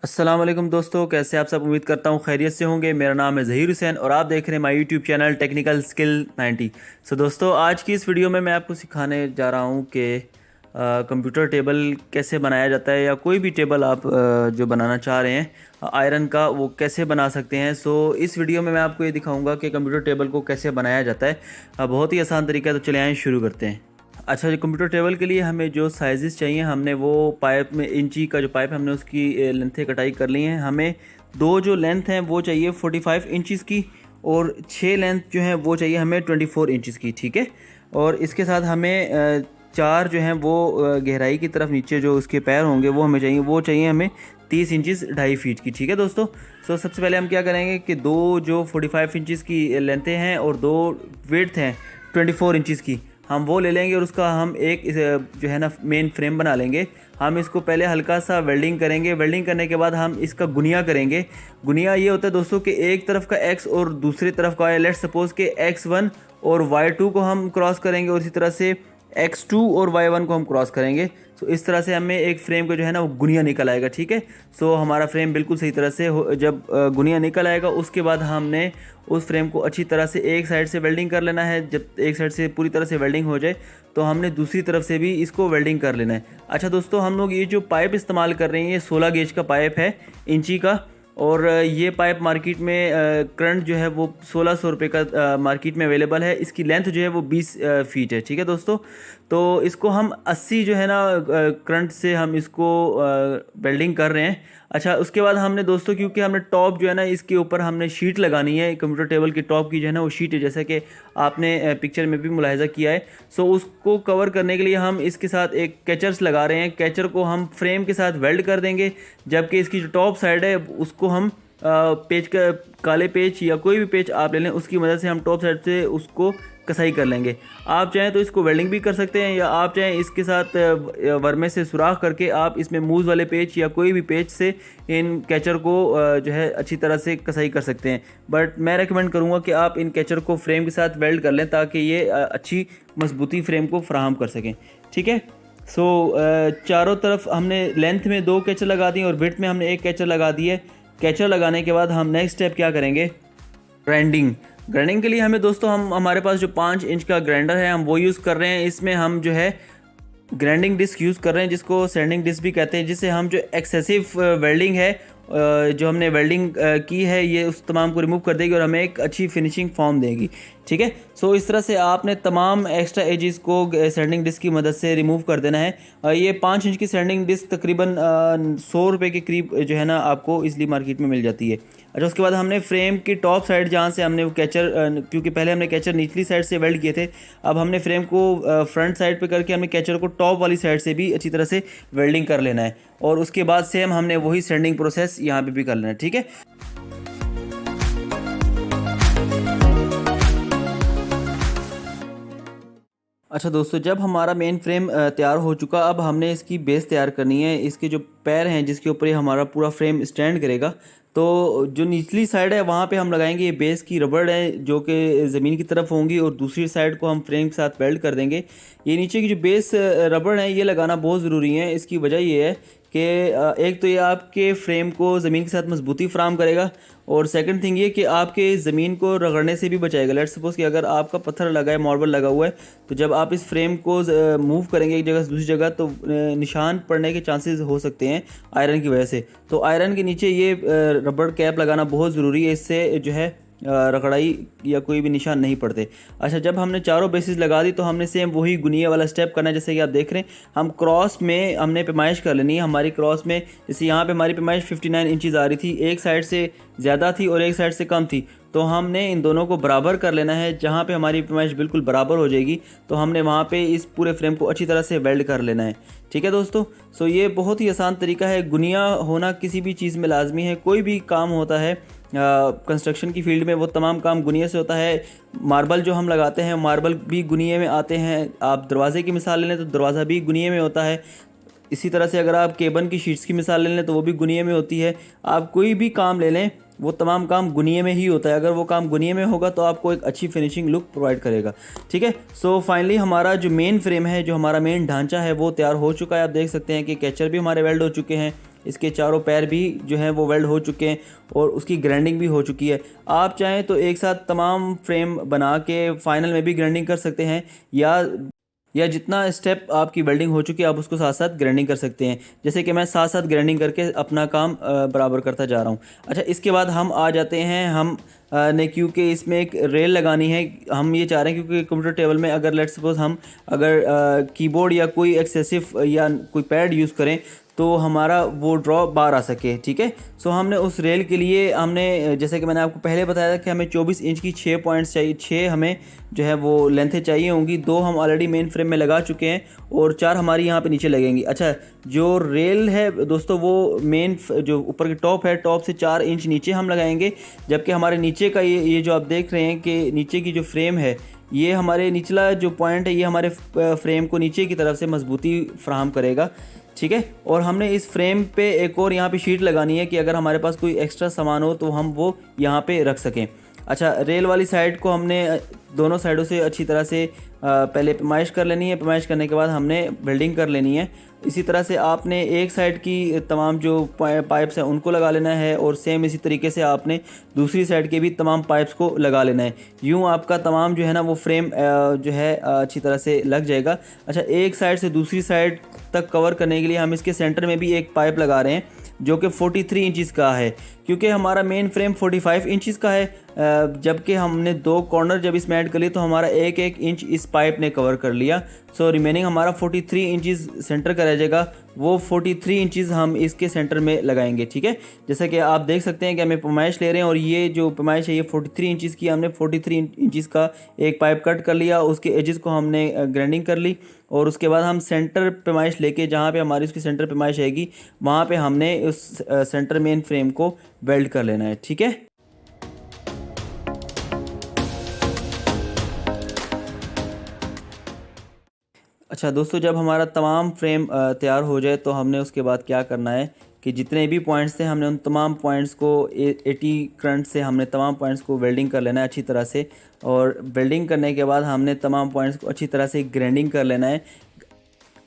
अस्सलाम वालेकुम दोस्तों, कैसे आप सब। उम्मीद करता हूँ खैरियत से होंगे। मेरा नाम है ज़हीर हुसैन और आप देख रहे हैं my YouTube channel technical skill 90। दोस्तों, आज की इस वीडियो में मैं आपको सिखाने जा रहा हूँ कि कंप्यूटर टेबल कैसे बनाया जाता है, या कोई भी टेबल आप जो बनाना चाह रहे हैं आयरन का, वो कैसे बना सकते हैं। इस वीडियो में मैं आपको ये दिखाऊँगा कि कंप्यूटर टेबल को कैसे बनाया जाता है। बहुत ही आसान तरीका है, तो चले आए शुरू करते हैं। अच्छा जी, कंप्यूटर टेबल के लिए हमें जो साइज़ चाहिए, हमने वो पाइप में इंची का जो पाइप हमने उसकी लेंथें कटाई कर ली हैं। हमें दो जो लेंथ हैं वो चाहिए 45 इंचज़ की, और 6 लेंथ जो है वो चाहिए हमें 24 इंचज़ की। ठीक है। और इसके साथ हमें चार जो हैं वो गहराई की तरफ नीचे जो उसके पैर होंगे वो चाहिए हमें 30 इंचज़ 2.5 फीट की। ठीक है दोस्तों। सबसे पहले हम क्या करेंगे कि दो जो 45 इंचज़ की लेंथें हैं और दो विड्थ हैं 24 इंचज़ की, हम वो ले लेंगे और उसका हम एक जो है ना मेन फ्रेम बना लेंगे। हम इसको पहले हल्का सा वेल्डिंग करेंगे। वेल्डिंग करने के बाद हम इसका गुनिया करेंगे। गुनिया ये होता है दोस्तों कि एक तरफ का x और दूसरी तरफ का लेट्स सपोज के x1 और y2 को हम क्रॉस करेंगे, और इसी तरह से x2 और y1 को हम क्रॉस करेंगे। इस तरह से हमें एक फ्रेम का जो है ना वो गुनिया निकल आएगा। ठीक है। हमारा फ्रेम बिल्कुल सही तरह से जब गुनिया निकल आएगा, उसके बाद हमने उस फ्रेम को अच्छी तरह से एक साइड से वेल्डिंग कर लेना है। जब एक साइड से पूरी तरह से वेल्डिंग हो जाए तो हमने दूसरी तरफ से भी इसको वेल्डिंग कर लेना है। अच्छा दोस्तों, हम लोग ये जो पाइप इस्तेमाल कर रहे हैं ये 16 गेज का पाइप है, इंची का। और ये पाइप मार्केट में करंट जो है वो 1600 रुपये का मार्केट में अवेलेबल है। इसकी लेंथ जो है वो 20 फीट है। ठीक है दोस्तों। तो इसको हम 80 जो है ना करंट से हम इसको वेल्डिंग कर रहे हैं। अच्छा, उसके बाद हमने दोस्तों, क्योंकि हमने टॉप जो है ना इसके ऊपर हमने शीट लगानी है। कंप्यूटर टेबल की टॉप की जो है ना वो शीट है, जैसा कि आपने पिक्चर में भी मुलाहिजा किया है। उसको कवर करने के लिए हम इसके साथ एक कैचर्स लगा रहे हैं। कैचर को हम फ्रेम के साथ वेल्ड कर देंगे, जबकि इसकी जो टॉप साइड है उसको हम पेच का काले पेच या कोई भी पेच आप ले लें, उसकी मदद से हम टॉप साइड से उसको कसाई कर लेंगे। आप चाहें तो इसको वेल्डिंग भी कर सकते हैं, या आप चाहें इसके साथ वर्मे से सुराख करके आप इसमें मूज़ वाले पेच या कोई भी पेच से इन कैचर को जो है अच्छी तरह से कसाई कर सकते हैं। बट मैं रेकमेंड करूंगा कि आप इन कैचर को फ्रेम के साथ वेल्ड कर लें, ताकि ये अच्छी मजबूती फ्रेम को फराहम कर सकें। ठीक है। चारों तरफ हमने लेंथ में 2 कैचर लगा दिए और विड्थ में हमने 1 कैचर लगा दी है। कैचर लगाने के बाद हम नेक्स्ट स्टेप क्या करेंगे, ग्राइंडिंग के लिए हमें दोस्तों हमारे पास जो 5 इंच का ग्राइंडर है हम वो यूज़ कर रहे हैं। इसमें हम जो है ग्राइंडिंग डिस्क यूज़ कर रहे हैं, जिसको सैंडिंग डिस्क भी कहते हैं, जिससे हम जो एक्सेसिव वेल्डिंग है जो हमने वेल्डिंग की है ये उस तमाम को रिमूव कर देगी और हमें एक अच्छी फिनिशिंग फॉर्म देगी। ठीक है। इस तरह से आपने तमाम एक्स्ट्रा एजेस को सैंडिंग डिस्क की मदद से रिमूव कर देना है। ये 5 इंच की सैंडिंग डिस्क तकरीबन 100 रुपये के करीब जो है ना आपको इसलिए मार्केट में मिल जाती है। अच्छा, उसके बाद हमने फ्रेम की टॉप साइड जहाँ से हमने वो कैचर, क्योंकि पहले हमने कैचर निचली साइड से वेल्ड किए थे, अब हमने फ्रेम को फ्रंट साइड पे करके हमने कैचर को टॉप वाली साइड से भी अच्छी तरह से वेल्डिंग कर लेना है, और उसके बाद सेम हमने वही सैंडिंग प्रोसेस यहाँ पे भी कर लेना है। ठीक है। अच्छा दोस्तों, जब हमारा मेन फ्रेम तैयार हो चुका, अब हमने इसकी बेस तैयार करनी है। इसके जो पैर हैं जिसके ऊपर ये हमारा पूरा फ्रेम स्टैंड करेगा, तो जो निचली साइड है वहाँ पे हम लगाएंगे ये बेस की रबड़ है जो कि ज़मीन की तरफ होंगी, और दूसरी साइड को हम फ्रेम के साथ वेल्ड कर देंगे। ये नीचे की जो बेस रबड़ है ये लगाना बहुत ज़रूरी है। इसकी वजह ये है कि एक तो ये आपके फ्रेम को ज़मीन के साथ मजबूती फराहम करेगा, और सेकंड थिंग ये कि आपके ज़मीन को रगड़ने से भी बचाएगा। लेट्स सपोज कि अगर आपका पत्थर लगा है, मार्बल लगा हुआ है, तो जब आप इस फ्रेम को मूव करेंगे एक जगह से दूसरी जगह, तो निशान पड़ने के चांसेस हो सकते हैं आयरन की वजह से। तो आयरन के नीचे ये रबड़ कैप लगाना बहुत ज़रूरी है, इससे जो है रगड़ाई या कोई भी निशान नहीं पड़ते। अच्छा, जब हमने चारों बेसिस लगा दी तो हमने सेम वही गुनिया वाला स्टेप करना है। जैसे कि आप देख रहे हैं, हम क्रॉस में हमने पैमाइश कर लेनी है। हमारी क्रॉस में जैसे यहाँ पे हमारी पैमाइश 59 इंचज़ आ रही थी, एक साइड से ज़्यादा थी और एक साइड से कम थी, तो हमने इन दोनों को बराबर कर लेना है। जहाँ पे हमारी पैमाइश बिल्कुल बराबर हो जाएगी तो हमने वहाँ पे इस पूरे फ्रेम को अच्छी तरह से वेल्ड कर लेना है। ठीक है दोस्तों। ये बहुत ही आसान तरीका है। गुनिया होना किसी भी चीज़ में लाजमी है। कोई भी काम होता है कंस्ट्रक्शन की फील्ड में, वो तमाम काम गुनिये से होता है। मार्बल जो हम लगाते हैं, मार्बल भी गुनिये में आते हैं। आप दरवाजे की मिसाल ले लें तो दरवाज़ा भी गुनिये में होता है। इसी तरह से अगर आप केबन की शीट्स की मिसाल ले लें तो वो भी गुनिये में होती है। आप कोई भी काम ले लें, वो तमाम काम गुनिये में ही होता है। अगर वो काम गुनिये में होगा तो आपको एक अच्छी फिनिशिंग लुक प्रोवाइड करेगा। ठीक है। फाइनली हमारा जो मेन फ्रेम है, जो हमारा मेन ढांचा है, वो तैयार हो चुका है। आप देख सकते हैं कि कैचर भी हमारे वेल्ड हो चुके हैं, इसके चारों पैर भी जो हैं वो वेल्ड हो चुके हैं और उसकी ग्राइंडिंग भी हो चुकी है। आप चाहें तो एक साथ तमाम फ्रेम बना के फाइनल में भी ग्राइंडिंग कर सकते हैं, या जितना स्टेप आपकी वेल्डिंग हो चुकी है आप उसको साथ साथ ग्राइंडिंग कर सकते हैं। जैसे कि मैं साथ साथ ग्राइंडिंग करके अपना काम बराबर करता जा रहा हूँ। अच्छा, इसके बाद हम आ जाते हैं हम ने, क्योंकि इसमें एक रेल लगानी है, हम ये चाह रहे हैं क्योंकि कंप्यूटर टेबल में अगर लेट्स सपोज हम अगर कीबोर्ड या कोई एक्सेसिव या कोई पैड यूज़ करें तो हमारा वो ड्रॉ बाहर आ सके। ठीक है, सो हमने उस रेल के लिए हमने, जैसे कि मैंने आपको पहले बताया था कि हमें 24 इंच की 6 पॉइंट्स चाहिए, 6 हमें जो है वो लेंथें चाहिए होंगी। 2 हम ऑलरेडी मेन फ्रेम में लगा चुके हैं और 4 हमारी यहाँ पे नीचे लगेंगी। अच्छा, जो रेल है दोस्तों वो मेन जो ऊपर की टॉप है, टॉप से 4 इंच नीचे हम लगाएंगे, जबकि हमारे नीचे का ये जो आप देख रहे हैं कि नीचे की जो फ्रेम है, ये हमारे निचला जो पॉइंट है ये हमारे फ्रेम को नीचे की तरफ से मजबूती फ्राहम करेगा। ठीक है, और हमने इस फ्रेम पे एक और यहाँ पे शीट लगानी है कि अगर हमारे पास कोई एक्स्ट्रा सामान हो तो हम वो यहाँ पे रख सकें। अच्छा, रेल वाली साइड को हमने दोनों साइडों से अच्छी तरह से पहले पैमाइश कर लेनी है। पैमाइश करने के बाद हमने वेल्डिंग कर लेनी है। इसी तरह से आपने एक साइड की तमाम जो पाइप्स हैं उनको लगा लेना है और सेम इसी तरीके से आपने दूसरी साइड के भी तमाम पाइप्स को लगा लेना है। यूँ आपका तमाम जो है ना वो फ्रेम जो है अच्छी तरह से लग जाएगा। अच्छा, एक साइड से दूसरी साइड तक कवर करने के लिए हम इसके सेंटर में भी एक पाइप लगा रहे हैं जो कि 43 इंचज़ का है, क्योंकि हमारा मेन फ्रेम 45 इंचज़ का है, जबकि हमने 2 कॉर्नर जब इसमें ऐड कर लिए तो हमारा एक इंच इस पाइप ने कवर कर लिया। सो रिमेनिंग हमारा 43 इंचज़ सेंटर का रह जाएगा, वो 43 इंचज़ हम इसके सेंटर में लगाएंगे। ठीक है, जैसा कि आप देख सकते हैं कि हमें पैमाइश ले रहे हैं और ये जो पैमाइश है ये 43 इंचज़ की, हमने 43 इंचज़ का एक पाइप कट कर लिया, उसके एजेस को हमने ग्राइंडिंग कर ली और उसके बाद हम सेंटर पैमाइश लेके जहाँ पे हमारी उसकी सेंटर पैमाइश आएगी वहाँ पे हमने उस सेंटर मेन फ्रेम को वेल्ड कर लेना है। ठीक है, अच्छा दोस्तों, जब हमारा तमाम फ्रेम तैयार हो जाए तो हमने उसके बाद क्या करना है कि जितने भी पॉइंट्स थे हमने उन तमाम पॉइंट्स को 80 करंट से हमने तमाम पॉइंट्स को वेल्डिंग कर लेना है अच्छी तरह से, और वेल्डिंग करने के बाद हमने तमाम पॉइंट्स को अच्छी तरह से ग्राइंडिंग कर लेना है।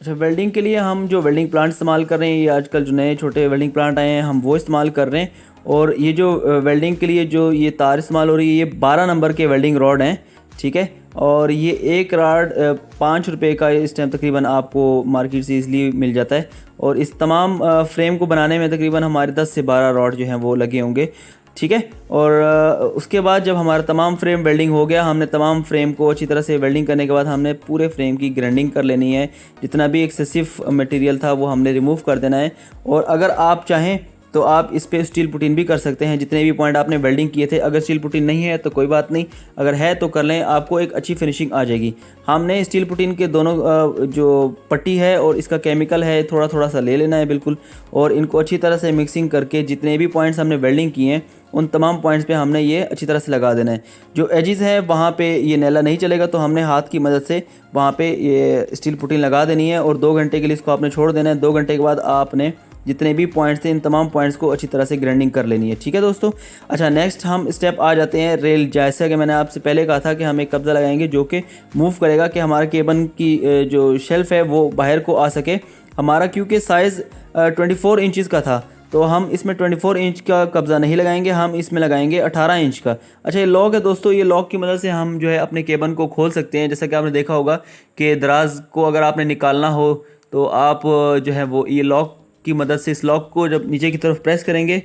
अच्छा, वेल्डिंग के लिए हम जो वेल्डिंग प्लांट इस्तेमाल कर रहे हैं, ये आजकल जो नए छोटे वेल्डिंग प्लांट आए हैं हम वो इस्तेमाल कर रहे हैं। और ये जो वेल्डिंग के लिए जो ये तार इस्तेमाल हो रही है ये 12 नंबर के वेल्डिंग रॉड हैं। ठीक है, और ये एक रॉड 5 रुपये का इस टाइम तकरीबन आपको मार्केट से इसलिए मिल जाता है, और इस तमाम फ्रेम को बनाने में तकरीबन हमारे 10 से 12 रॉड जो हैं वो लगे होंगे। ठीक है, और उसके बाद जब हमारा तमाम फ्रेम वेल्डिंग हो गया, हमने तमाम फ्रेम को अच्छी तरह से वेल्डिंग करने के बाद हमने पूरे फ्रेम की ग्राइंडिंग कर लेनी है। जितना भी एक्सेसिव मटेरियल था वो हमने रिमूव कर देना है, और अगर आप चाहें तो आप इस पे स्टील पुटीन भी कर सकते हैं जितने भी पॉइंट आपने वेल्डिंग किए थे। अगर स्टील पुटीन नहीं है तो कोई बात नहीं, अगर है तो कर लें, आपको एक अच्छी फिनिशिंग आ जाएगी। हमने स्टील पुटीन के दोनों जो पट्टी है और इसका केमिकल है थोड़ा थोड़ा सा ले लेना है बिल्कुल, और इनको अच्छी तरह से मिक्सिंग करके जितने भी पॉइंट्स हमने वेल्डिंग किए हैं उन तमाम पॉइंट्स पे हमने ये अच्छी तरह से लगा देना है। जो एजेस हैं वहाँ पे ये नैला नहीं चलेगा तो हमने हाथ की मदद से वहाँ पे ये स्टील पुटीन लगा देनी है, और 2 घंटे के लिए इसको आपने छोड़ देना है। 2 घंटे के बाद आपने जितने भी पॉइंट्स थे इन तमाम पॉइंट्स को अच्छी तरह से ग्राइंडिंग कर लेनी है। ठीक है दोस्तों, अच्छा नेक्स्ट हम स्टेप आ जाते हैं रेल। जैसा कि मैंने आपसे पहले कहा था कि हम एक कब्ज़ा लगाएंगे जो कि मूव करेगा कि हमारे केबन की जो शेल्फ़ है वो बाहर को आ सके। हमारा क्योंकि साइज़ 24 इंचज़ का था तो हम इसमें 24 इंच का कब्ज़ा नहीं लगाएंगे, हम इसमें लगाएंगे 18 इंच का। अच्छा, ये लॉक है दोस्तों, ये लॉक की मदद से हम जो है अपने केबन को खोल सकते हैं। जैसा कि आपने देखा होगा कि दराज को अगर आपने निकालना हो तो आप जो है वो ये लॉक की मदद से इस लॉक को जब नीचे की तरफ प्रेस करेंगे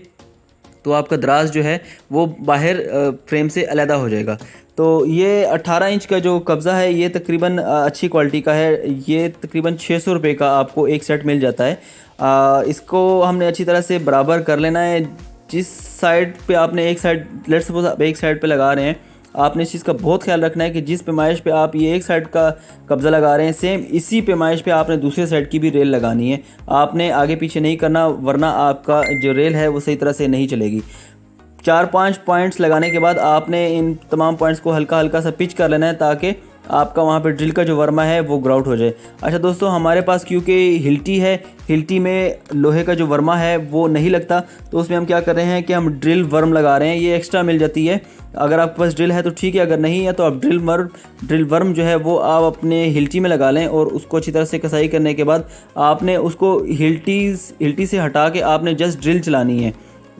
तो आपका दराज जो है वो बाहर फ्रेम से अलहदा हो जाएगा। तो ये 18 इंच का जो कब्ज़ा है ये तकरीबन अच्छी क्वालिटी का है, ये तकरीबन 600 रुपये का आपको एक सेट मिल जाता है। इसको हमने अच्छी तरह से बराबर कर लेना है। जिस साइड पे आपने एक साइड लेट्स सपोज आप एक साइड पे लगा रहे हैं, आपने इस चीज़ का बहुत ख्याल रखना है कि जिस पैमाइश पे आप ये एक साइड का कब्ज़ा लगा रहे हैं सेम इसी पैमाइश पे आपने दूसरे साइड की भी रेल लगानी है। आपने आगे पीछे नहीं करना, वरना आपका जो रेल है वो सही तरह से नहीं चलेगी। 4-5 पॉइंट्स लगाने के बाद आपने इन तमाम पॉइंट्स को हल्का हल्का सा पिच कर लेना है ताकि आपका वहाँ पे ड्रिल का जो वर्मा है वो ग्राउट हो जाए। अच्छा दोस्तों, हमारे पास क्योंकि हिल्टी है, हिल्टी में लोहे का जो वर्मा है वो नहीं लगता, तो उसमें हम क्या कर रहे हैं कि हम ड्रिल वर्म लगा रहे हैं। ये एक्स्ट्रा मिल जाती है, अगर आपके पास ड्रिल है तो ठीक है, अगर नहीं है तो आप ड्रिल वर्म जो है वो आप अपने हिल्टी में लगा लें और उसको अच्छी तरह से कसाई करने के बाद आपने उसको हिल्टी से हटा के आपने जस्ट ड्रिल चलानी है।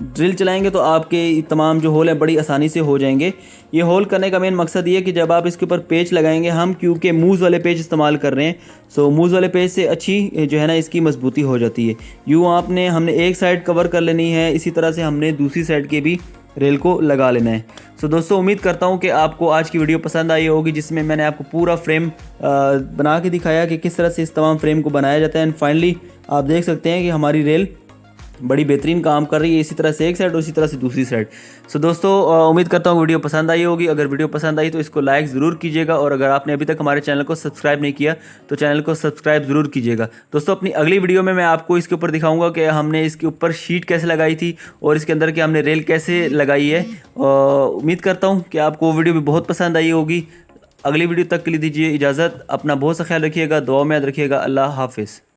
ड्रिल चलाएंगे तो आपके तमाम जो होल हैं बड़ी आसानी से हो जाएंगे। ये होल करने का मेन मकसद ये है कि जब आप इसके ऊपर पेच लगाएंगे, हम क्योंकि मूज़ वाले पेच इस्तेमाल कर रहे हैं, सो मूज़ वाले पेच से अच्छी जो है ना इसकी मजबूती हो जाती है। यूँ हमने एक साइड कवर कर लेनी है, इसी तरह से हमने दूसरी साइड के भी रेल को लगा लेना है। सो दोस्तों, उम्मीद करता हूँ कि आपको आज की वीडियो पसंद आई होगी, जिसमें मैंने आपको पूरा फ्रेम बना के दिखाया कि किस तरह से इस तमाम फ्रेम को बनाया जाता है। एंड फाइनली आप देख सकते हैं कि हमारी रेल बड़ी बेहतरीन काम कर रही है, इसी तरह से एक साइड और इसी तरह से दूसरी साइड। सो दोस्तों, उम्मीद करता हूँ वीडियो पसंद आई होगी। अगर वीडियो पसंद आई तो इसको लाइक ज़रूर कीजिएगा, और अगर आपने अभी तक हमारे चैनल को सब्सक्राइब नहीं किया तो चैनल को सब्सक्राइब ज़रूर कीजिएगा। दोस्तों, अपनी अगली वीडियो में मैं आपको इसके ऊपर दिखाऊंगा कि हमने इसके ऊपर शीट कैसे लगाई थी और इसके अंदर के हमने रेल कैसे लगाई है। उम्मीद करता हूँ कि आपको वो वीडियो भी बहुत पसंद आई होगी। अगली वीडियो तक के लिए दीजिए इजाज़त। अपना बहुत सा ख्याल रखिएगा, दुआ में याद रखिएगा। अल्लाह हाफिज़।